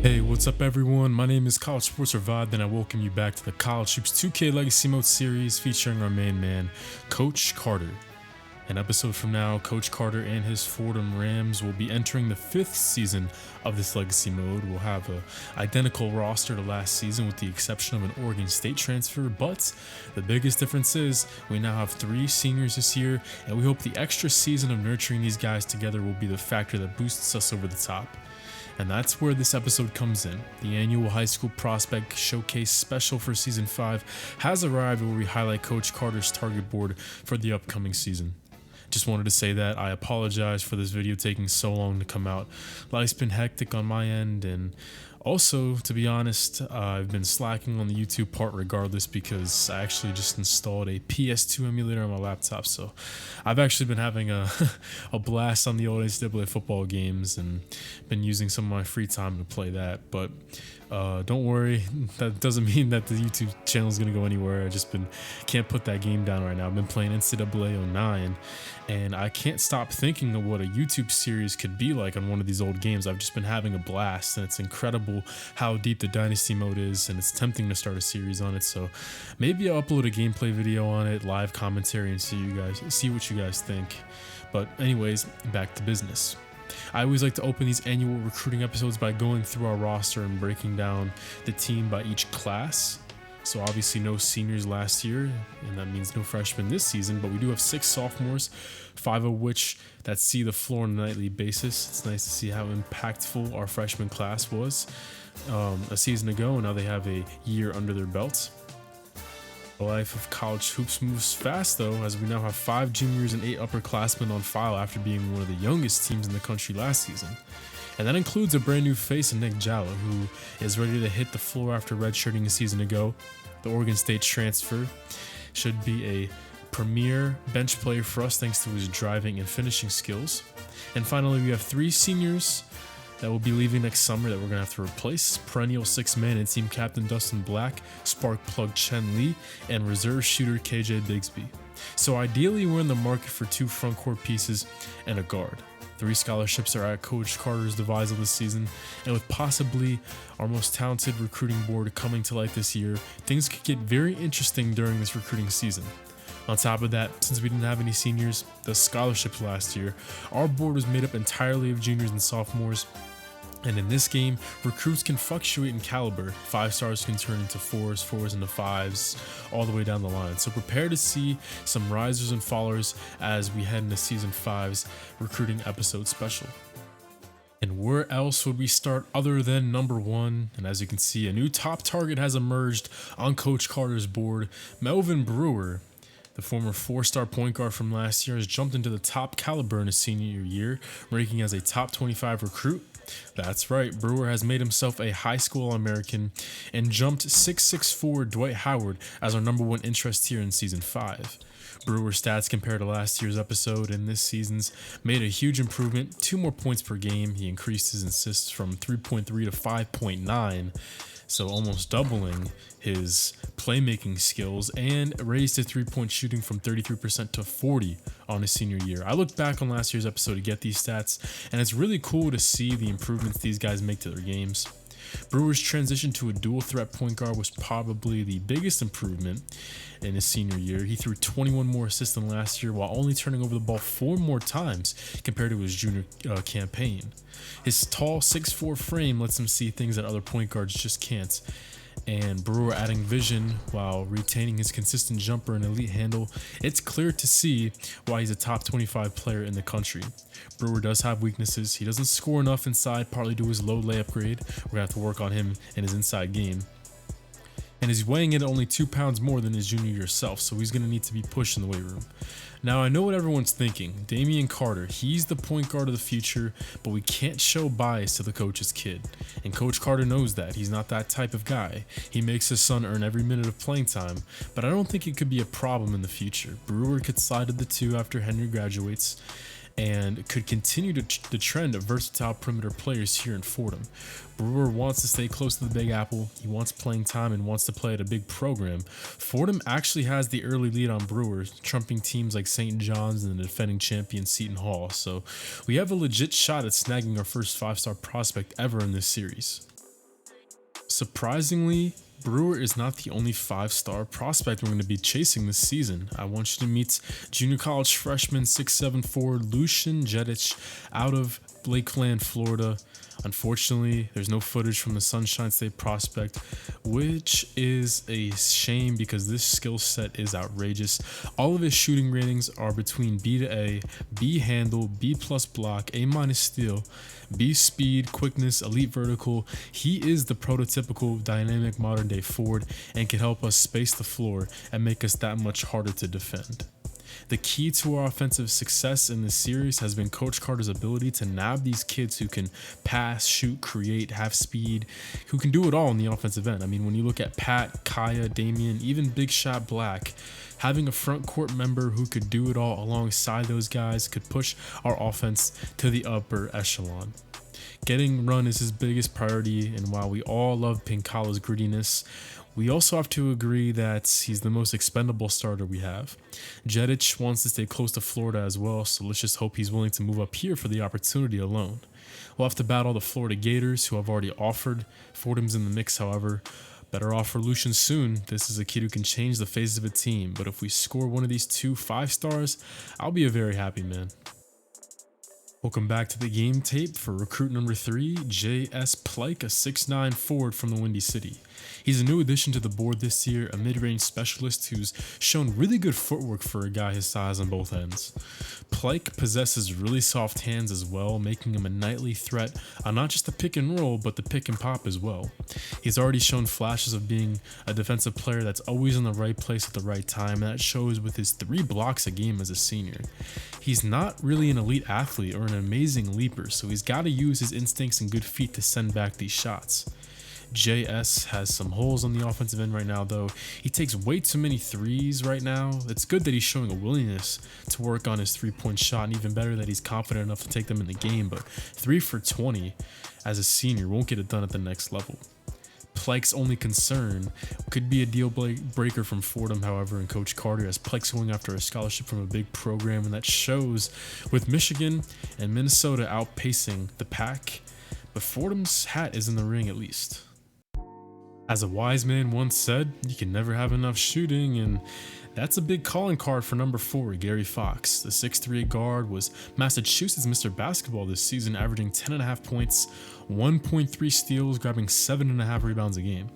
Hey, what's up everyone? My name is College Sports Revived and I welcome you back to the College Hoops 2K Legacy Mode series featuring our main man, Coach Carter. An episode from now, Coach Carter and his Fordham Rams will be entering the 5th season of this Legacy Mode. We'll have an identical roster to last season with the exception of an Oregon State transfer, but the biggest difference is we now have 3 seniors this year, and we hope the extra season of nurturing these guys together will be the factor that boosts us over the top. And that's where this episode comes in. The annual High School Prospect Showcase special for Season 5 has arrived, where we highlight Coach Carter's target board for the upcoming season. Just wanted to say that I apologize for this video taking so long to come out. Life's been hectic on my end, and also, to be honest, I've been slacking on the YouTube part regardless because I actually just installed a PS2 emulator on my laptop. So I've actually been having a blast on the old NCAA football games and been using some of my free time to play that. But don't worry, that doesn't mean that the YouTube channel is going to go anywhere. I just can't put that game down right now. I've been playing NCAA 09, and I can't stop thinking of what a YouTube series could be like on one of these old games. I've just been having a blast, and it's incredible how deep the Dynasty mode is, and it's tempting to start a series on it. So maybe I'll upload a gameplay video on it, live commentary, and see what you guys think. But anyways, back to business. I always like to open these annual recruiting episodes by going through our roster and breaking down the team by each class. So obviously no seniors last year, and that means no freshmen this season, but we do have 6 sophomores, 5 of which that see the floor on a nightly basis. It's nice to see how impactful our freshman class was a season ago, and now they have a year under their belts. The life of college hoops moves fast though, as we now have 5 juniors and 8 upperclassmen on file after being one of the youngest teams in the country last season. And that includes a brand new face in Nick Jalla, who is ready to hit the floor after redshirting a season ago. The Oregon State transfer should be a premier bench player for us thanks to his driving and finishing skills. And finally, we have 3 seniors that will be leaving next summer that we're going to have to replace: perennial 6-man and team captain Dustin Black, spark plug Chen Lee, and reserve shooter KJ Bigsby. So ideally, we're in the market for 2 front court pieces and a guard. 3 scholarships are at Coach Carter's devisal this season, and with possibly our most talented recruiting board coming to light this year, things could get very interesting during this recruiting season. On top of that, since we didn't have any seniors, the scholarships last year, our board was made up entirely of juniors and sophomores. And in this game, recruits can fluctuate in caliber. 5 stars can turn into 4s, 4s into 5s, all the way down the line. So prepare to see some risers and fallers as we head into Season 5's recruiting episode special. And where else would we start other than number 1? And as you can see, a new top target has emerged on Coach Carter's board. Melvin Brewer, the former 4-star point guard from last year, has jumped into the top caliber in his senior year, ranking as a top 25 recruit. That's right, Brewer has made himself a high school All-American and jumped 6'4" Dwight Howard as our number 1 interest here in Season 5. Brewer's stats compared to last year's episode and this season's made a huge improvement: 2 more points per game. He increased his assists from 3.3 to 5.9, so almost doubling his playmaking skills, and raised his 3-point shooting from 33% to 40% on his senior year. I looked back on last year's episode to get these stats, and it's really cool to see the improvements these guys make to their games. Brewer's transition to a dual threat point guard was probably the biggest improvement in his senior year. He threw 21 more assists than last year while only turning over the ball 4 more times compared to his junior campaign. His tall 6'4" frame lets him see things that other point guards just can't. And Brewer adding vision while retaining his consistent jumper and elite handle, it's clear to see why he's a top 25 player in the country. Brewer does have weaknesses. He doesn't score enough inside, partly due to his low layup grade. We're going to have to work on him in his inside game. And he's weighing in at only 2 pounds more than his junior year self, so he's going to need to be pushed in the weight room. Now, I know what everyone's thinking. Damian Carter, he's the point guard of the future, but we can't show bias to the coach's kid. And Coach Carter knows that. He's not that type of guy. He makes his son earn every minute of playing time, but I don't think it could be a problem in the future. Brewer could slide to the 2 after Henry graduates, and could continue the trend of versatile perimeter players here in Fordham. Brewer wants to stay close to the Big Apple. He wants playing time and wants to play at a big program. Fordham actually has the early lead on Brewer, trumping teams like St. John's and the defending champion Seton Hall. So we have a legit shot at snagging our first 5-star prospect ever in this series. Surprisingly, Brewer is not the only 5-star prospect we're going to be chasing this season. I want you to meet junior college freshman 6'7" forward Lucian Jedich out of Lakeland, Florida. Unfortunately, there's no footage from the Sunshine State prospect, which is a shame because this skill set is outrageous. All of his shooting ratings are between B to A, B handle, B plus block, A minus steal, B speed, quickness, elite vertical. He is the prototypical dynamic modern day forward and can help us space the floor and make us that much harder to defend. The key to our offensive success in this series has been Coach Carter's ability to nab these kids who can pass, shoot, create, have speed, who can do it all in the offensive end. I mean, when you look at Pat, Kaya, Damian, even Big Shot Black, having a front court member who could do it all alongside those guys could push our offense to the upper echelon. Getting run is his biggest priority, and while we all love Pinkala's grittiness, we also have to agree that he's the most expendable starter we have. Jedich wants to stay close to Florida as well, so let's just hope he's willing to move up here for the opportunity alone. We'll have to battle the Florida Gators, who have already offered. Fordham's in the mix, however. Better off for Lucian soon. This is a kid who can change the face of a team, but if we score one of these 2 5-stars, I'll be a very happy man. Welcome back to the game tape for recruit number 3, J.S. Plica, a 6'9" forward from the Windy City. He's a new addition to the board this year, a mid-range specialist who's shown really good footwork for a guy his size on both ends. Plica possesses really soft hands as well, making him a nightly threat on not just the pick and roll, but the pick and pop as well. He's already shown flashes of being a defensive player that's always in the right place at the right time, and that shows with his 3 blocks a game as a senior. He's not really an elite athlete or an amazing leaper, so he's got to use his instincts and good feet to send back these shots. JS has some holes on the offensive end right now, though. He takes way too many threes right now. It's good that he's showing a willingness to work on his 3-point shot, and even better that he's confident enough to take them in the game, but 3 for 20 as a senior won't get it done at the next level. Plica's only concern could be a deal breaker from Fordham, however, and Coach Carter, as Plica's going after a scholarship from a big program, and that shows with Michigan and Minnesota outpacing the pack, but Fordham's hat is in the ring at least. As a wise man once said, you can never have enough shooting, and that's a big calling card for number 4, Gary Fox. The 6'3" guard was Massachusetts Mr. Basketball this season, averaging 10.5 points, 1.3 steals, grabbing 7.5 rebounds a game.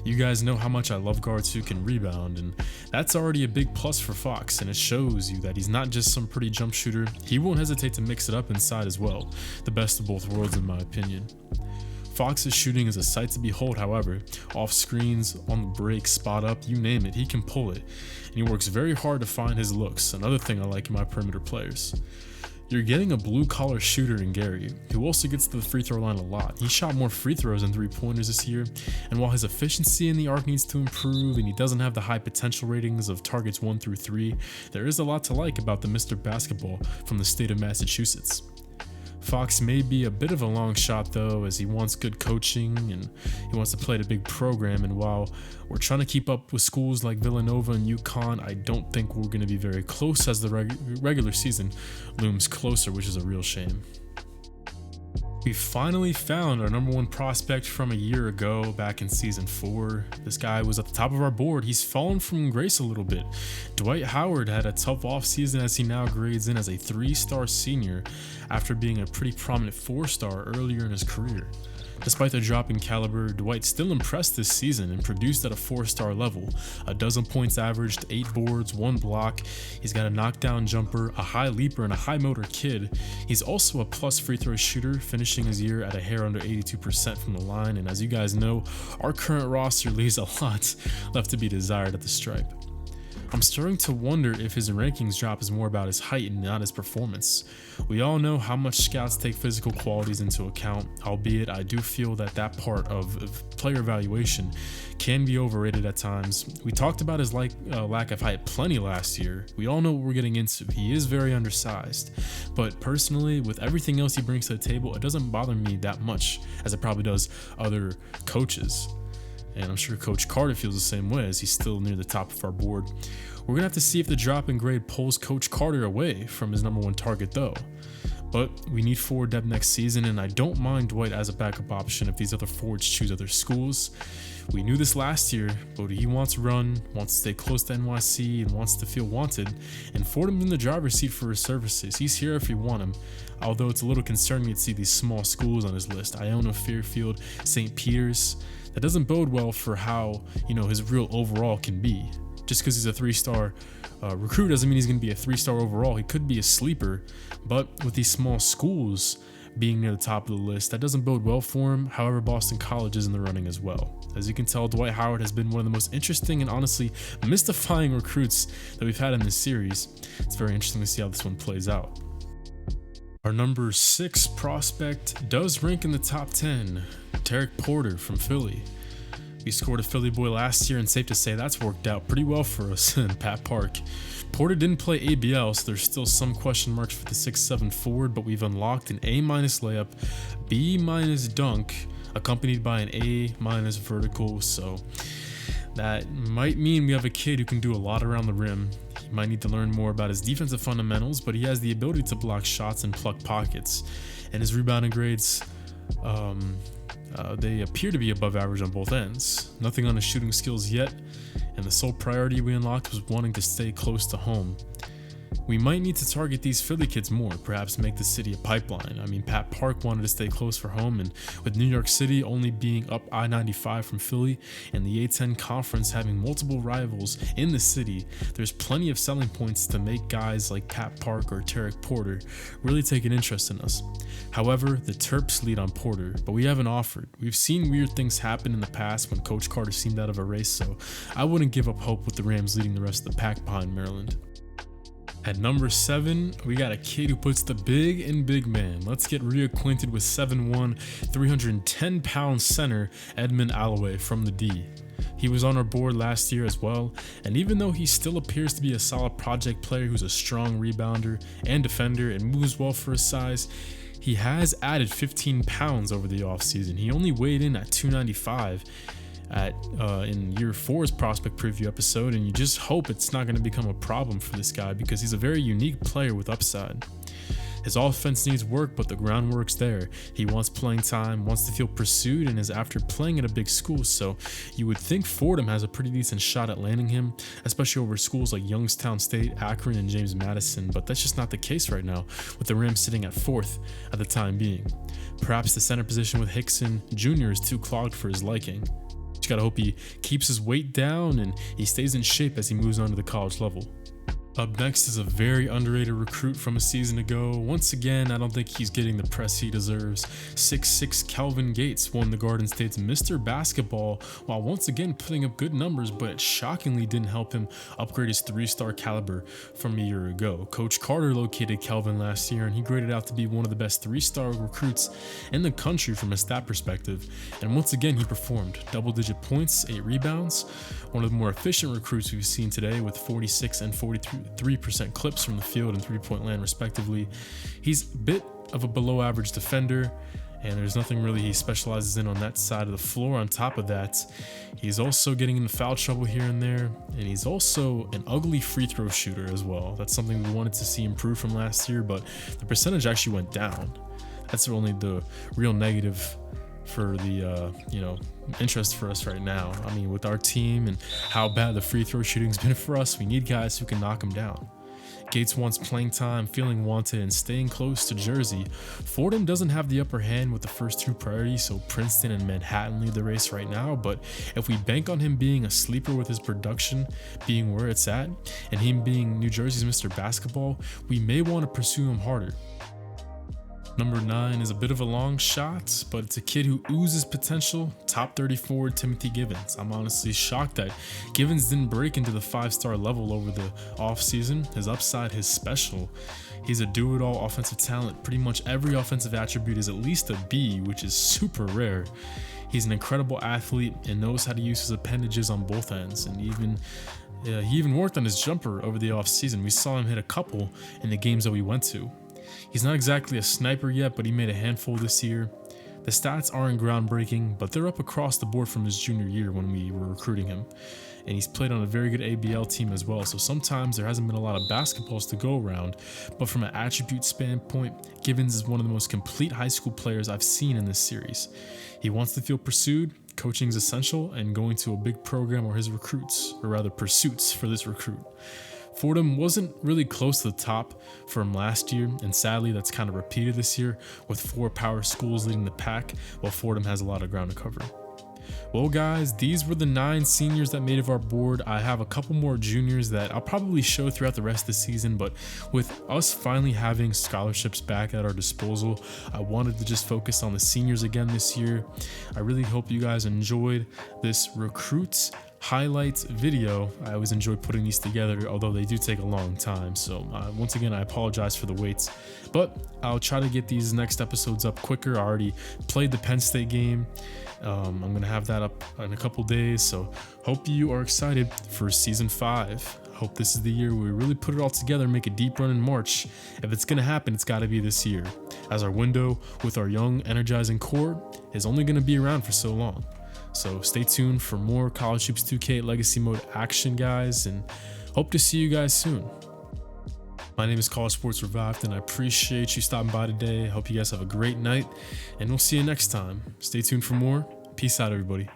You guys know how much I love guards who can rebound, and that's already a big plus for Fox, and it shows you that he's not just some pretty jump shooter. He won't hesitate to mix it up inside as well. The best of both worlds in my opinion. Fox's shooting is a sight to behold, however. Off screens, on the break, spot up, you name it, he can pull it. And he works very hard to find his looks, another thing I like in my perimeter players. You're getting a blue-collar shooter in Gary, who also gets to the free throw line a lot. He shot more free throws than 3-pointers this year, and while his efficiency in the arc needs to improve and he doesn't have the high potential ratings of targets 1 through 3, there is a lot to like about the Mr. Basketball from the state of Massachusetts. Fox may be a bit of a long shot though, as he wants good coaching and he wants to play at a big program, and while we're trying to keep up with schools like Villanova and UConn, I don't think we're going to be very close as the regular season looms closer, which is a real shame. We finally found our number 1 prospect from a year ago back in season 4. This guy was at the top of our board. He's fallen from grace a little bit. Dwight Howard had a tough offseason as he now grades in as a 3-star senior after being a pretty prominent 4-star earlier in his career. Despite the drop in caliber, Dwight still impressed this season and produced at a 4-star level. 12 points averaged, 8 boards, 1 block. He's got a knockdown jumper, a high leaper, and a high motor kid. He's also a plus free throw shooter, finishing his year at a hair under 82% from the line. And as you guys know, our current roster leaves a lot left to be desired at the stripe. I'm starting to wonder if his rankings drop is more about his height and not his performance. We all know how much scouts take physical qualities into account, albeit I do feel that part of player evaluation can be overrated at times. We talked about his lack of height plenty last year. We all know what we're getting into. He is very undersized, but personally, with everything else he brings to the table, it doesn't bother me that much as it probably does other coaches. And I'm sure Coach Carter feels the same way, as he's still near the top of our board. We're going to have to see if the drop in grade pulls Coach Carter away from his number 1 target though. But we need forward depth next season, and I don't mind Dwight as a backup option if these other forwards choose other schools. We knew this last year, but he wants to run, wants to stay close to NYC, and wants to feel wanted, and Fordham's in the driver's seat for his services. He's here if we want him, although it's a little concerning to see these small schools on his list. Iona, Fairfield, St. Peter's. That doesn't bode well for how, his real overall can be. Just because he's a 3-star recruit doesn't mean he's going to be a 3-star overall. He could be a sleeper, but with these small schools being near the top of the list, that doesn't bode well for him. However, Boston College is in the running as well. As you can tell, Dwight Howard has been one of the most interesting and honestly mystifying recruits that we've had in this series. It's very interesting to see how this one plays out. Our number 6 prospect does rank in the top 10, Tarek Porter from Philly. We scored a Philly boy last year, and safe to say that's worked out pretty well for us in Pat Park. Porter didn't play ABL, so there's still some question marks for the 6'7" forward, but we've unlocked an A- layup, B- dunk, accompanied by an A- vertical, so that might mean we have a kid who can do a lot around the rim. He might need to learn more about his defensive fundamentals, but he has the ability to block shots and pluck pockets, and his rebounding grades, they appear to be above average on both ends. Nothing on his shooting skills yet, and the sole priority we unlocked was wanting to stay close to home. We might need to target these Philly kids more, perhaps make the city a pipeline. I mean, Pat Park wanted to stay close for home, and with New York City only being up I-95 from Philly and the A-10 conference having multiple rivals in the city, there's plenty of selling points to make guys like Pat Park or Tarek Porter really take an interest in us. However, the Terps lead on Porter, but we haven't offered. We've seen weird things happen in the past when Coach Carter seemed out of a race, so I wouldn't give up hope with the Rams leading the rest of the pack behind Maryland. At number 7, we got a kid who puts the big in big man. Let's get reacquainted with 7'1", 310-pound center Edmund Alloway from the D. He was on our board last year as well, and even though he still appears to be a solid project player who's a strong rebounder and defender and moves well for his size, he has added 15 pounds over the offseason. He only weighed in at 295 in year 4's prospect preview episode, and you just hope it's not going to become a problem for this guy because he's a very unique player with upside. His offense needs work, but the groundwork's there. He wants playing time, wants to feel pursued, and is after playing at a big school, so you would think Fordham has a pretty decent shot at landing him, especially over schools like Youngstown State, Akron, and James Madison, but that's just not the case right now, with the Rams sitting at 4th at the time being. Perhaps the center position with Hickson Jr. is too clogged for his liking. Just gotta hope he keeps his weight down and he stays in shape as he moves on to the college level. Up next is a very underrated recruit from a season ago. Once again, I don't think he's getting the press he deserves. 6'6" Kelvin Gates won the Garden State's Mr. Basketball while once again putting up good numbers, but it shockingly didn't help him upgrade his 3-star caliber from a year ago. Coach Carter located Kelvin last year, and he graded out to be one of the best 3-star recruits in the country from a stat perspective. And once again, he performed. Double-digit points, 8 rebounds. One of the more efficient recruits we've seen today with 46 and 43% clips from the field and 3-point land respectively. He's a bit of a below average defender, and there's nothing really he specializes in on that side of the floor. On top of that, he's also getting into foul trouble here and there, and he's also an ugly free throw shooter as well. That's something we wanted to see improve from last year, but the percentage actually went down. That's only the real negative for the interest for us right now. I mean, with our team and how bad the free throw shooting's been for us, we need guys who can knock them down. Gates wants playing time, feeling wanted, and staying close to Jersey. Fordham doesn't have the upper hand with the first 2 priorities, so Princeton and Manhattan lead the race right now, but if we bank on him being a sleeper with his production being where it's at, and him being New Jersey's Mr. Basketball, we may want to pursue him harder. Number 9 is a bit of a long shot, but it's a kid who oozes potential. Top 30 forward Timothy Givens. I'm honestly shocked that Givens didn't break into the 5-star level over the offseason. His upside is special. He's a do-it-all offensive talent. Pretty much every offensive attribute is at least a B, which is super rare. He's an incredible athlete and knows how to use his appendages on both ends, and he even worked on his jumper over the offseason. We saw him hit a couple in the games that we went to. He's not exactly a sniper yet, but he made a handful this year. The stats aren't groundbreaking, but they're up across the board from his junior year when we were recruiting him. And he's played on a very good ABL team as well, so sometimes there hasn't been a lot of basketballs to go around, but from an attribute standpoint, Givens is one of the most complete high school players I've seen in this series. He wants to feel pursued, coaching is essential, and going to a big program or his recruits, or rather pursuits for this recruit. Fordham wasn't really close to the top from last year, and sadly that's kind of repeated this year with 4 power schools leading the pack, while Fordham has a lot of ground to cover. Well guys, these were the 9 seniors that made of our board. I have a couple more juniors that I'll probably show throughout the rest of the season, but with us finally having scholarships back at our disposal, I wanted to just focus on the seniors again this year. I really hope you guys enjoyed this recruits highlights video. I always enjoy putting these together, although they do take a long time, so once again I apologize for the waits, but I'll try to get these next episodes up quicker. I already played the Penn State game. I'm gonna have that up in a couple days, so hope you are excited for season 5. Hope this is the year where we really put it all together and make a deep run in March. If it's gonna happen, it's gotta be this year, as our window with our young energizing core is only gonna be around for so long. So stay tuned for more College Hoops 2K Legacy Mode action, guys, and hope to see you guys soon. My name is College Sports Revived, and I appreciate you stopping by today. I hope you guys have a great night, and we'll see you next time. Stay tuned for more. Peace out, everybody.